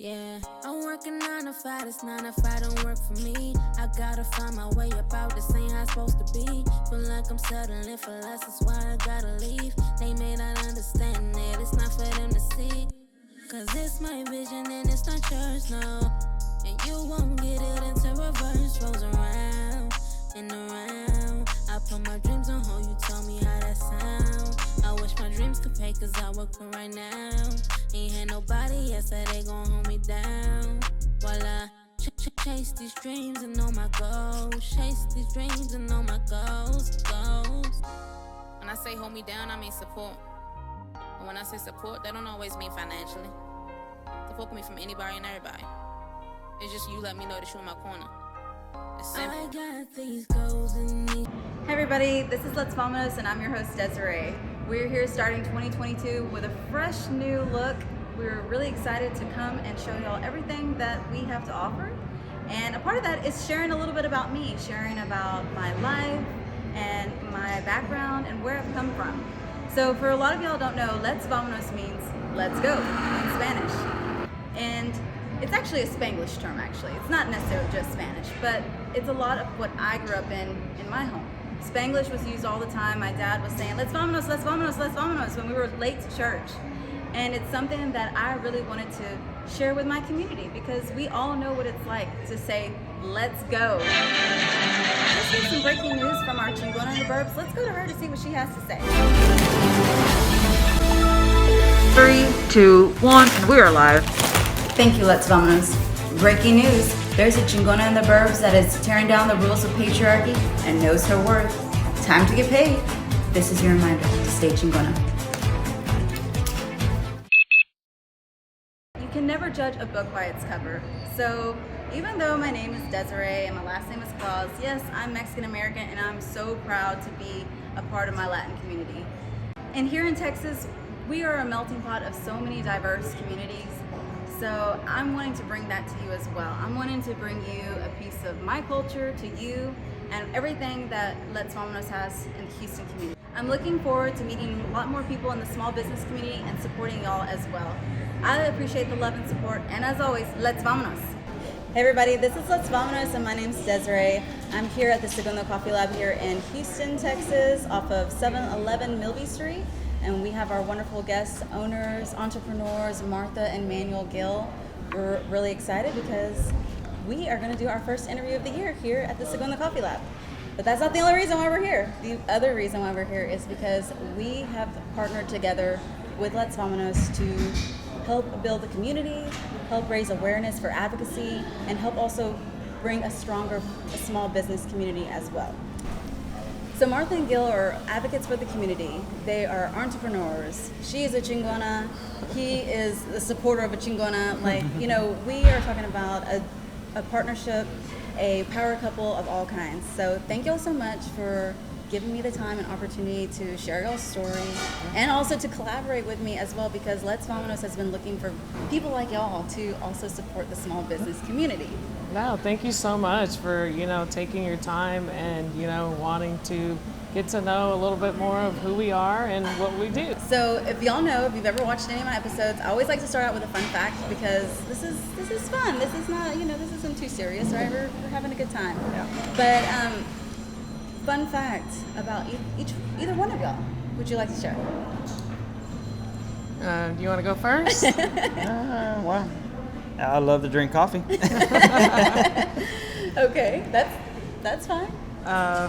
Yeah, I'm working 9 to 5, this 9 to 5 don't work for me. I gotta find my way up out, this ain't how it's supposed to be. Feel like I'm settling for less, that's why I gotta leave. They may not understand it, it's not for them to see. Cause it's my vision and it's not yours, no. And you won't get it until reverse rolls around and around. I put my dreams on hold, you told me how that sound. I wish my dreams could pay cause I work for right now. Ain't had nobody else that they gon' hold me down. While I chase these dreams and know my goals. Chase these dreams and know my goals. When I say hold me down, I mean support. And when I say support, that don't always mean financially. Support can be from anybody and everybody. It's just you let me know that you're in my corner. It's simple. I got these goals in me. Hey everybody, this is Let's Vámonos and I'm your host Desiree. We're here starting 2022 with a fresh new look. We're really excited to come and show y'all everything that we have to offer. And a part of that is sharing a little bit about me, sharing about my life and my background and where I've come from. So for a lot of y'all don't know, Let's Vámonos means let's go in Spanish. And it's actually a Spanglish term actually. It's not necessarily just Spanish, but it's a lot of what I grew up in my home. Spanglish was used all the time. My dad was saying, let's vámonos, let's vámonos, let's vámonos when we were late to church. And it's something that I really wanted to share with my community because we all know what it's like to say, let's go. Let's get some breaking news from our Chingona in the Burbs. Let's go to her to see what she has to say. 3, 2, 1, and we are live. Thank you, Let's Vámonos. Breaking news. There's a Chingona in the Burbs that is tearing down the rules of patriarchy and knows her worth. Time to get paid. This is your reminder to stay Chingona. You can never judge a book by its cover. So even though my name is Desiree and my last name is Claus, yes, I'm Mexican American and I'm so proud to be a part of my Latin community. And here in Texas, we are a melting pot of so many diverse communities. So I'm wanting to bring that to you as well. I'm wanting to bring you a piece of my culture to you and everything that Let's Vámonos has in the Houston community. I'm looking forward to meeting a lot more people in the small business community and supporting y'all as well. I appreciate the love and support, and as always, Let's Vámonos. Hey everybody, this is Let's Vámonos and my name's Desiree. I'm here at the Segundo Coffee Lab here in Houston, Texas, off of 711 Milby Street. And we have our wonderful guests, owners, entrepreneurs, Martha and Manuel Gil. We're really excited because we are going to do our first interview of the year here at the Segundo Coffee Lab. But that's not the only reason why we're here. The other reason why we're here is because we have partnered together with Let's Vámonos to help build the community, help raise awareness for advocacy, and help also bring a stronger small business community as well. So Martha and Gil are advocates for the community. They are entrepreneurs. She is a Chingona. He is the supporter of a Chingona. Like, you know, we are talking about a partnership, a power couple of all kinds. So thank y'all so much for giving me the time and opportunity to share y'all's story and also to collaborate with me as well because Let's Vámonos has been looking for people like y'all to also support the small business community. No, thank you so much for, taking your time and, wanting to get to know a little bit more of who we are and what we do. So if y'all know, if you've ever watched any of my episodes, I always like to start out with a fun fact because this is fun. This is not, this isn't too serious, right? We're having a good time. Yeah. But fun fact about either one of y'all, would you like to share? Do you want to go first? Well, I love to drink coffee. Okay, that's fine.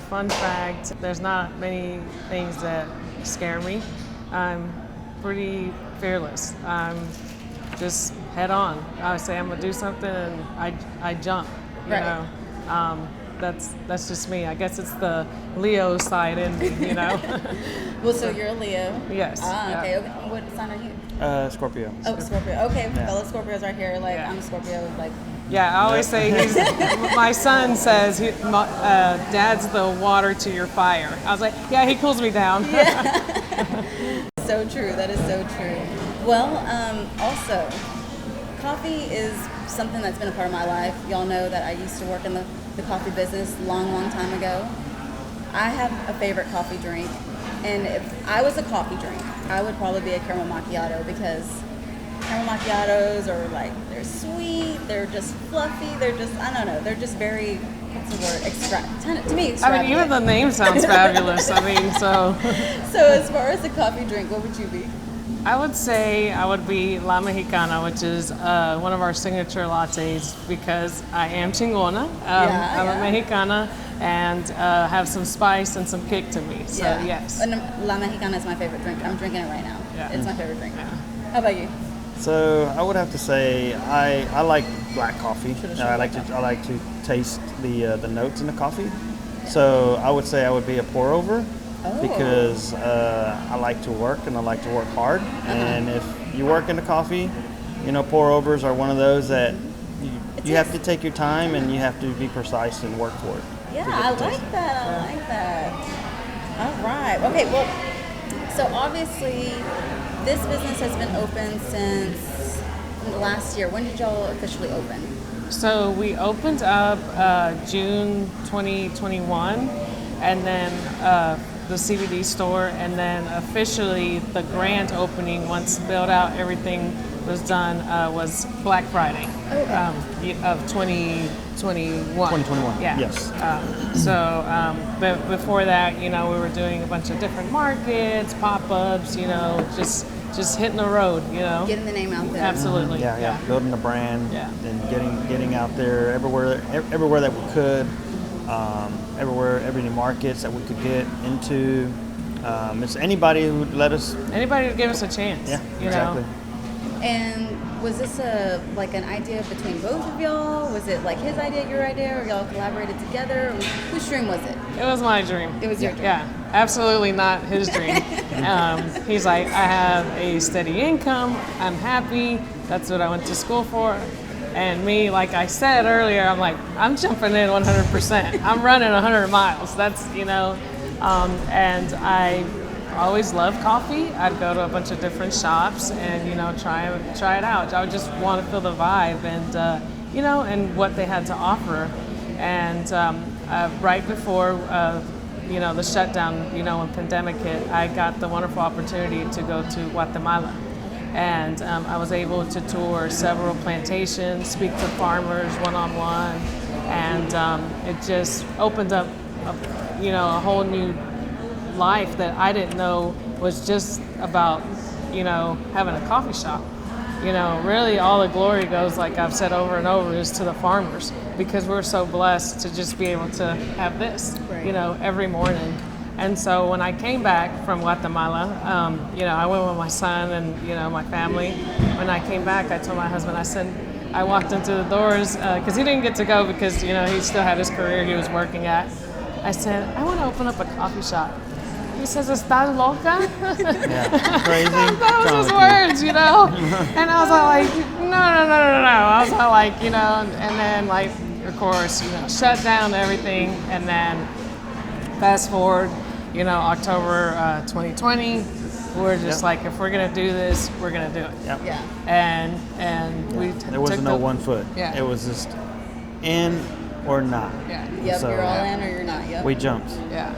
Fun fact, there's not many things that scare me. I'm pretty fearless. I'm just head on. I say I'm gonna do something and I jump, you Right. know. That's just me. I guess it's the Leo side in me, Well, so you're a Leo. Yes. Okay. Yeah. Okay. What sign are you? Scorpio. Oh, Scorpio. Okay, Yeah. fellow Scorpios right here. Like, Yeah. I'm a Scorpio. Like, Yeah, I always say my son says, Dad's the water to your fire. I was like, yeah, he cools me down. so true. That is so true. Well, also, coffee is something that's been a part of my life. Y'all know that I used to work in the coffee business long time ago. I have a favorite coffee drink, and if I was a coffee drink, I would probably be a caramel macchiato because caramel macchiatos are like, they're sweet, they're just fluffy, they're just, I don't know, they're just very, what's the word, to me, extravagant. I mean, even the name sounds fabulous. I mean, so. So as far as a coffee drink, what would you be? I would say I would be La Mexicana, which is one of our signature lattes because I am chingona. I'm a Mexicana and have some spice and some kick to me. So yes. And La Mexicana is my favorite drink. I'm drinking it right now. Yeah. It's my favorite drink. Yeah. How about you? So I would have to say I like black coffee. I like to taste the notes in the coffee. So I would say I would be a pour over. Because I like to work and I like to work hard. And if you work in the coffee, pour overs are one of those that you have to take your time and you have to be precise and work for it. Yeah, I like that. All right. Okay, well, so obviously this business has been open since last year. When did y'all officially open? So we opened up June 2021 and then the CBD store, and then officially the grand opening, once built out, everything was done, was Black Friday of 2021. 2021. Yeah. Yes. But before that, we were doing a bunch of different markets, pop-ups, just hitting the road, Getting the name out there. Absolutely. Yeah. Building the brand and getting out there everywhere that we could. Every markets that we could get into. It's anybody who would let us. Anybody who give us a chance. Yeah, exactly. And was this an idea between both of y'all? Was it like his idea, your idea, or y'all collaborated together? Whose dream was it? It was my dream. It was your dream. Yeah, absolutely not his dream. He's like, I have a steady income. I'm happy. That's what I went to school for. And me, like I said earlier, I'm like, I'm jumping in 100%. I'm running 100 miles. That's, and I always loved coffee. I'd go to a bunch of different shops and, try it out. I would just want to feel the vibe and, and what they had to offer. And right before, the shutdown, when pandemic hit, I got the wonderful opportunity to go to Guatemala. And I was able to tour several plantations, speak to farmers one-on-one, and it just opened up, a whole new life that I didn't know was just about, having a coffee shop. Really all the glory goes, like I've said over and over, is to the farmers because we're so blessed to just be able to have this, every morning. And so when I came back from Guatemala, I went with my son and, my family. When I came back, I told my husband, I walked into the doors, because he didn't get to go because, he still had his career he was working at. I said, I want to open up a coffee shop. He says, "Estás loca?" Yeah, crazy. That was his words, And I was like, no. I was like, and then, of course, shut down everything. And then fast forward, October 2020, we're just like, if we're gonna do this, we're gonna do it. Yep. Yeah. And there wasn't no 1 foot. Yeah. It was just in or not. Yeah. Yep, So, you're all in or you're not. Yep. We jumped. Yeah.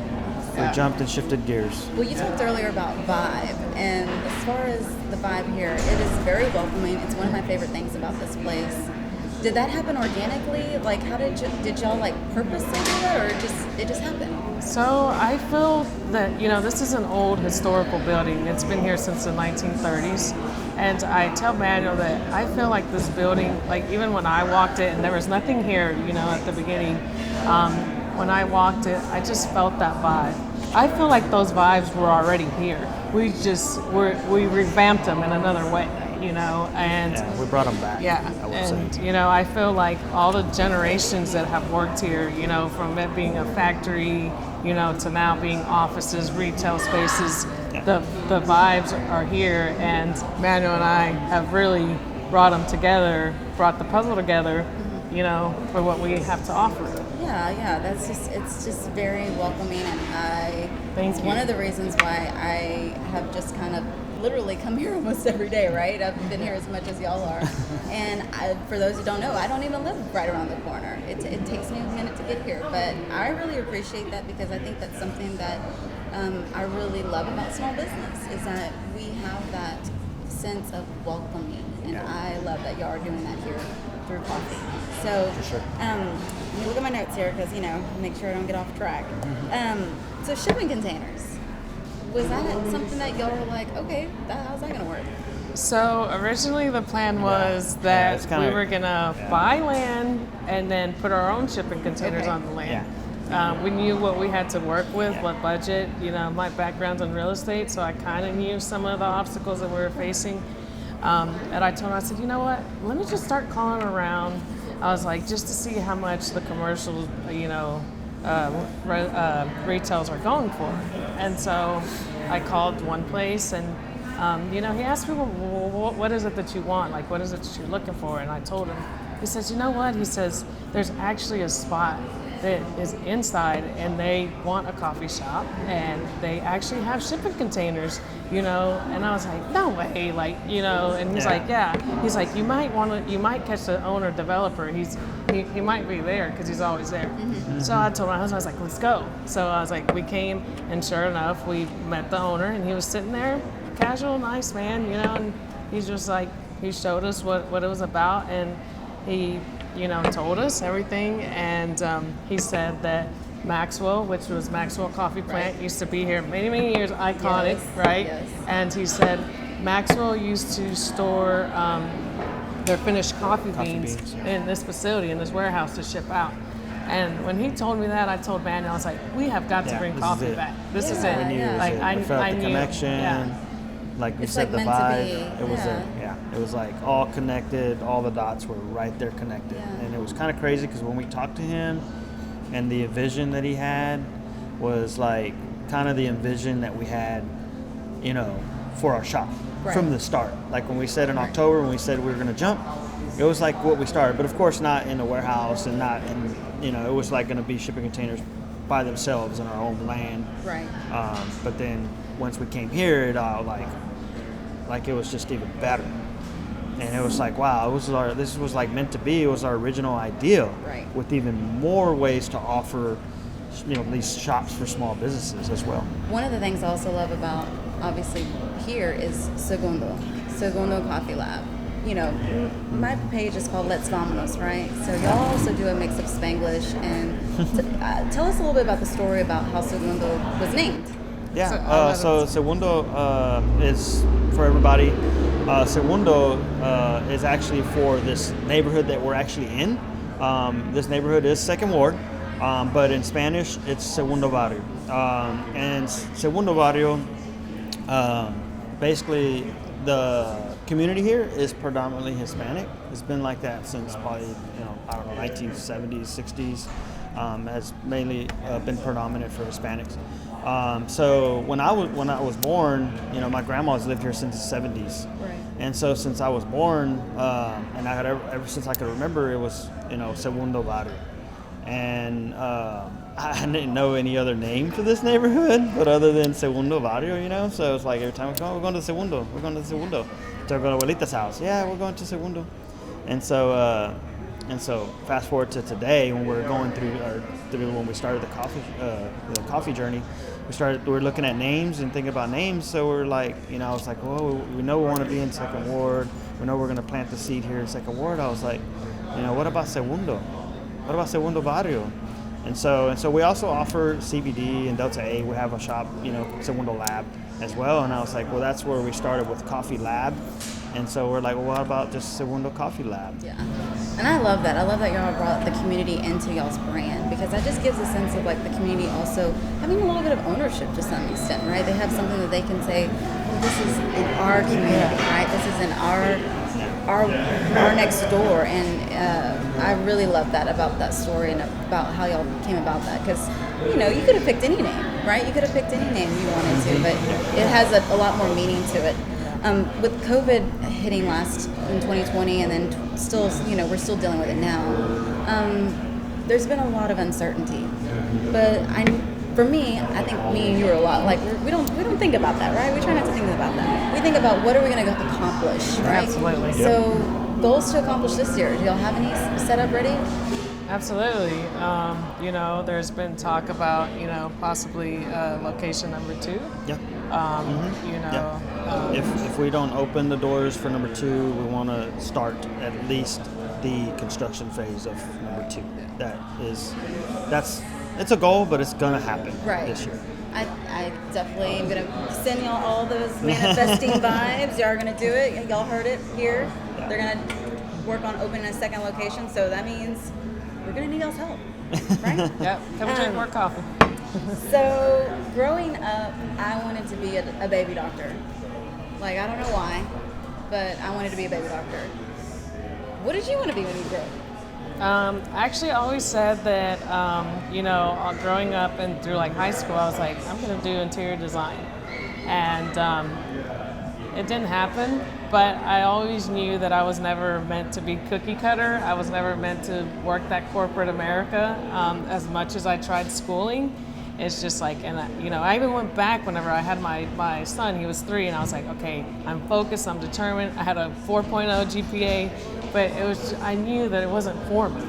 We jumped and shifted gears. Well, you talked earlier about vibe, and as far as the vibe here, it is very welcoming. It's one of my favorite things about this place. Did that happen organically? Like, how did y'all purposely do it, or it just happened? So I feel that, this is an old historical building. It's been here since the 1930s. And I tell Manuel that I feel like this building, even when I walked it, and there was nothing here, at the beginning, when I walked it, I just felt that vibe. I feel like those vibes were already here. We revamped them in another way, and we brought them back. Yeah, I would say. I feel like all the generations that have worked here, from it being a factory, to now being offices, retail spaces, the vibes are here, and Manuel and I have really brought them together, brought the puzzle together, for what we have to offer. Yeah, it's just very welcoming, and Thank it's you. one of the reasons why I have just kind of literally come here almost every day, right? I've been here as much as y'all are. And for those who don't know, I don't even live right around the corner. It takes me a minute to get here, but I really appreciate that because I think that's something that I really love about small business is that we have that sense of welcoming, and Yeah. I love that y'all are doing that here through coffee. So, For sure. let me look at my notes here because make sure I don't get off track. So shipping containers, was that something that y'all were like, okay, how's that gonna work? So originally the plan was that it's kinda- we were gonna buy land and then put our own shipping containers Okay. on the land. We knew what we had to work with, what budget. My background's in real estate, so I kind of knew some of the obstacles that we were facing. And I told him, I said, you know what? Let me just start calling around. I was like, just to see how much the commercial, retails are going for. And so I called one place, and he asked me, well, what is it that you want? Like, what is it that you're looking for? And I told him. He says, you know what? He says, there's actually a spot that is inside, and they want a coffee shop, and they actually have shipping containers, and I was like, no way, and he's like, yeah, he's like, you might catch the owner developer, he might be there because he's always there. So I told my husband, I was like, let's go. So I was like, we came, and sure enough, we met the owner, and he was sitting there, casual, nice man, and he's just like, he showed us what it was about, and he told us everything, and he said that Maxwell, which was Maxwell Coffee Plant, used to be here many, many years, iconic, Yes, right? yes. And he said Maxwell used to store their finished coffee beans yeah. in this facility, in this warehouse to ship out. And when he told me that, I told Manuel, I was like, we have got to Yeah, bring this coffee is it. back. This is Yeah, it. We knew it was Like, it. We felt the knew. connection. Yeah. Like you It's said, like the meant to vibe. be. It was Yeah. It was like all connected. All the dots were right there connected, Yeah. and it was kind of crazy because when we talked to him, and the vision that he had was like kind of the envision that we had, for our shop Right. from the start. Like when we said in October, when we said we were going to jump, it was like what we started, but of course not in a warehouse and not in, it was like going to be shipping containers by themselves in our own land. Right. But then once we came here, it all like it was just even better. And it was like, wow, this was like meant to be. It was our original idea, Right. with even more ways to offer, these shops for small businesses as well. One of the things I also love about, obviously, here is Segundo Coffee Lab. My page is called Let's Vámonos, right? So y'all also do a mix of Spanglish, and tell us a little bit about the story about how Segundo was named. Yeah, so Segundo is, for everybody, Segundo is actually for this neighborhood that we're actually in. This neighborhood is Second Ward, but in Spanish it's Segundo Barrio. And Segundo Barrio, basically the community here is predominantly Hispanic. It's been like that since probably, 1970s, 60s. Has mainly been predominant for Hispanics. So when I was born, my grandma's lived here since the 70s. Right. And so since I was born, and I had ever since I could remember, it was Segundo Barrio. And I didn't know any other name for this neighborhood, but other than Segundo Barrio, So it's like every time we go, we're going to Segundo. We're going to Segundo. So I go to Abuelita's house. Yeah, we're going to Segundo. And so fast forward to today, when we're going through when we started the coffee journey, we're looking at names and thinking about names. So we're like, I was like, well, we know we want to be in Second Ward. We know we're going to plant the seed here in Second Ward. I was like, what about Segundo? What about Segundo Barrio? And so we also offer CBD and Delta 8. We have a shop, Segundo Lab as well. And I was like, well, that's where we started with Coffee Lab. And so we're like, well, what about just Segundo Coffee Lab? Yeah. And I love that. I love that y'all brought the community into y'all's brand, because that just gives a sense of like the community also having a little bit of ownership to some extent, right? They have something that they can say, well, this is in our community, right? This is in our next door. And I really love that about that story and about how y'all came about that, because you could have picked any name, right? You could have picked any name you wanted to, but it has a lot more meaning to it. With COVID hitting in 2020, and then still, we're still dealing with it now. There's been a lot of uncertainty, but for me, I think me and you are a lot like we don't think about that, right? We try not to think about that. We think about what are we going to accomplish, right? Absolutely. So goals to accomplish this year. Do y'all have any set up ready? Absolutely. There's been talk about, possibly location number 2. Yeah. if we don't open the doors for number 2, we want to start at least the construction phase of number 2. It's a goal, but it's gonna happen this year. I definitely am going to send y'all all those manifesting vibes. Y'all are going to do it. Y'all heard it here. Yeah. They're going to work on opening a second location, so that means we're going to need y'all's help, right? Yep, come drink more coffee. So growing up, I wanted to be a baby doctor. Like, I don't know why, but I wanted to be a baby doctor. What did you want to be when you grew up? Actually, I always said that, growing up and through like high school, I was like, I'm going to do interior design. And it didn't happen, but I always knew that I was never meant to be cookie cutter. I was never meant to work that corporate America as much as I tried schooling. It's just like, and I even went back whenever I had my son. He was 3, and I was like, okay, I'm focused, I'm determined. I had a 4.0 GPA, but I knew that it wasn't for me,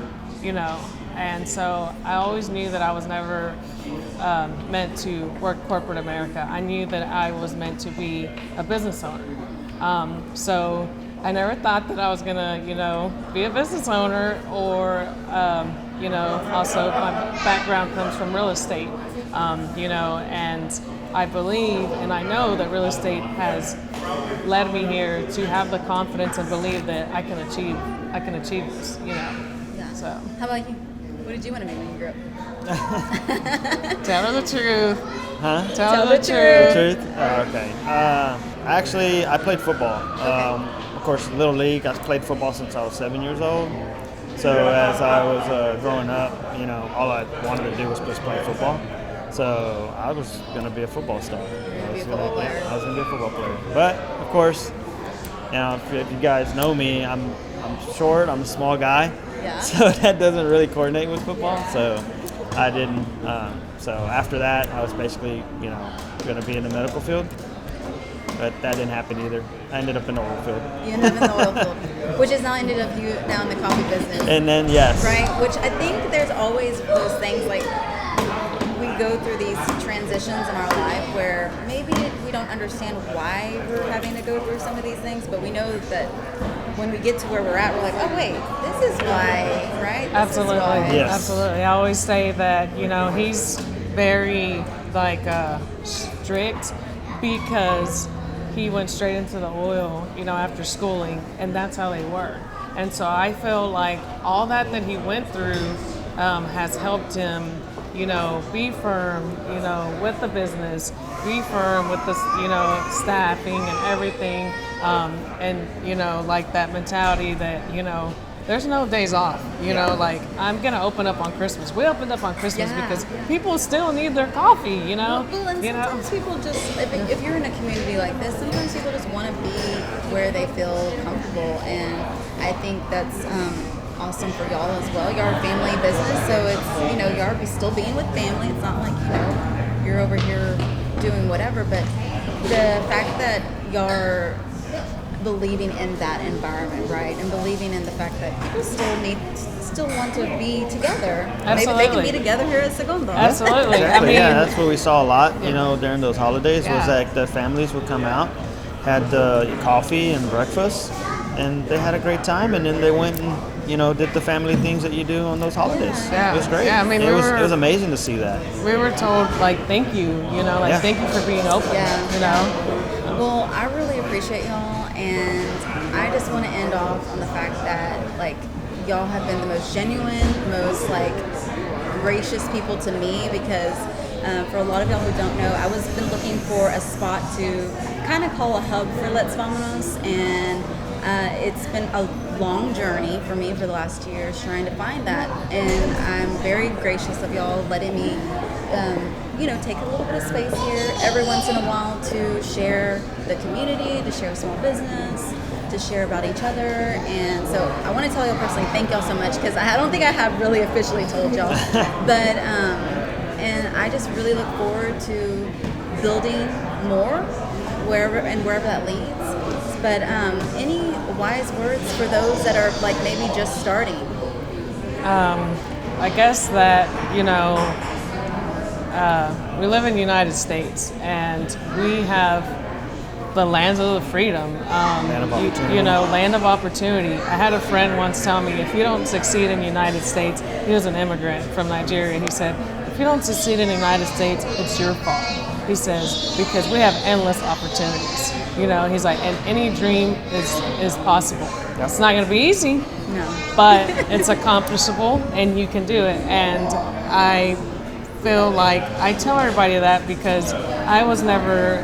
And so I always knew that I was never meant to work corporate America. I knew that I was meant to be a business owner. So I never thought that I was gonna, be a business owner or, also my background comes from real estate, and I believe and I know that real estate has led me here to have the confidence and believe that I can achieve this, Yeah. So. How about you? What did you want to be when you grew up? Tell her the truth. Huh? Tell her the truth. The truth? Okay. Actually, I played football. Of course, Little League. I played football since I was 7 years old. So as I was growing up, all I wanted to do was just play football. So I was going to be a football star. I was going to be a football player. But, of course, if you guys know me, I'm short. I'm a small guy. Yeah. So that doesn't really coordinate with football. So I didn't. So after that, I was basically, going to be in the medical field. But that didn't happen either. I ended up in the oil field. You ended up in the oil field, which has now ended up you now in the coffee business. And then, yes. Right, which I think there's always those things like we go through these transitions in our life where maybe we don't understand why we're having to go through some of these things, but we know that when we get to where we're at, we're like, oh wait, this is why, right? This Absolutely. is why. Yes. Absolutely. I always say that, he's very strict because he went straight into the oil, after schooling, and that's how they work. And so I feel like all that he went through has helped him, be firm, with the business, be firm with the, staffing and everything, and, like that mentality that, there's no days off, like I'm going to open up on Christmas. We opened up on Christmas because people still need their coffee, Well, and sometimes people just, if you're in a community like this, sometimes people just want to be where they feel comfortable. And I think that's awesome for y'all as well. You're a family business, so it's, you're still being with family. It's not like, you're over here doing whatever, but the fact that you're believing in that environment, right? And believing in the fact that people still want to be together. Absolutely. Maybe they can be together here at Segundo. Absolutely. Exactly. That's what we saw a lot, during those holidays was Yeah. that the families would come out, had coffee and breakfast, and they had a great time, and then they went and, did the family things that you do on those holidays. Yeah. It was great. Yeah, I mean, it was amazing to see that. We were told, thank you, thank you for being open, Yeah. Well, I really appreciate y'all, and I just want to end off on the fact that, y'all have been the most genuine, most, gracious people to me because for a lot of y'all who don't know, I was been looking for a spot to kind of call a hub for Let's Vámonos, and it's been a long journey for me for the last 2 years trying to find that, and I'm very gracious of y'all letting me take a little bit of space here every once in a while to share the community, to share small business, to share about each other. And so I want to tell y'all personally, thank y'all so much, because I don't think I have really officially told y'all, but and I just really look forward to building more wherever that leads. But any wise words for those that are maybe just starting? I guess that, we live in the United States, and we have the lands of the freedom. Land of opportunity. You know, land of opportunity. I had a friend once tell me, if you don't succeed in the United States, he was an immigrant from Nigeria. He said, if you don't succeed in the United States, it's your fault. He says, because we have endless opportunities. You know, he's like, and any dream is possible. Yep. It's not going to be easy, No. but it's accomplishable and you can do it. And I feel like I tell everybody that because I was never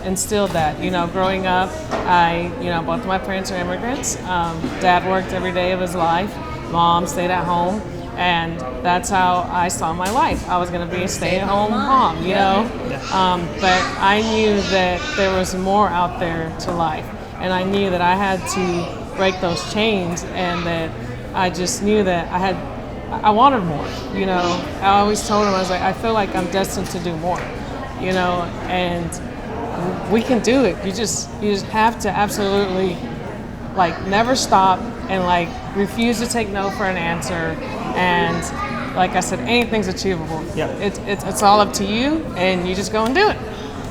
instilled that. You know, growing up, both of my parents are immigrants. Dad worked every day of his life. Mom stayed at home. And that's how I saw my life. I was going to be a stay-at-home mom, you know. But I knew that there was more out there to life. And I knew that I had to break those chains, and that I just knew that I wanted more, you know. I always told him, I was like, I feel like I'm destined to do more, you know, and we can do it. You just have to absolutely, like, never stop and, like, refuse to take no for an answer. And like I said, anything's achievable. Yeah. It's all up to you, and you just go and do it.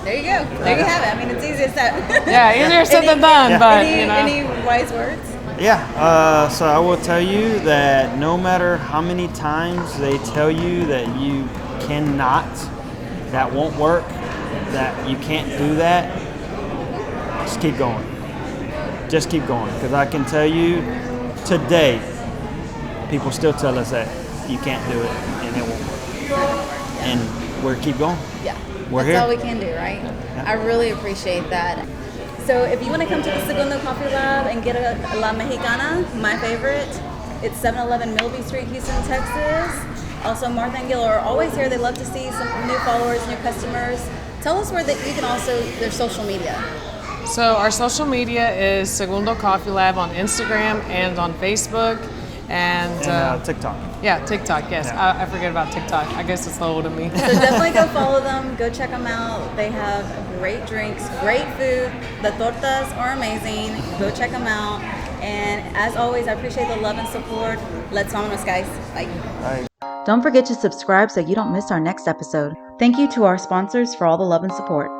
There you go. There you have it. I mean, it's easy as that. Yeah, easier said than done, but you know. Any wise words? Yeah, so I will tell you that no matter how many times they tell you that you cannot, that won't work, that you can't do that, just keep going. Just keep going. Because I can tell you today, people still tell us that you can't do it and it won't work. And we're keep going. Yeah. We're That's here. all we can do, right? Yeah. I really appreciate that. So if you want to come to the Segundo Coffee Lab and get a La Mexicana, my favorite, it's 711 Milby Street, Houston, Texas. Also, Martha and Gil are always here. They love to see some new followers, new customers. Tell us where that you can also, their social media. So our social media is Segundo Coffee Lab on Instagram and on Facebook. And TikTok. Yeah, TikTok, yes. Yeah. I forget about TikTok. I guess it's old of me. So definitely go follow them. Go check them out. They have great drinks, great food. The tortas are amazing. Go check them out. And as always, I appreciate the love and support. Let's vámonos, guys. Bye. Bye. Don't forget to subscribe so you don't miss our next episode. Thank you to our sponsors for all the love and support.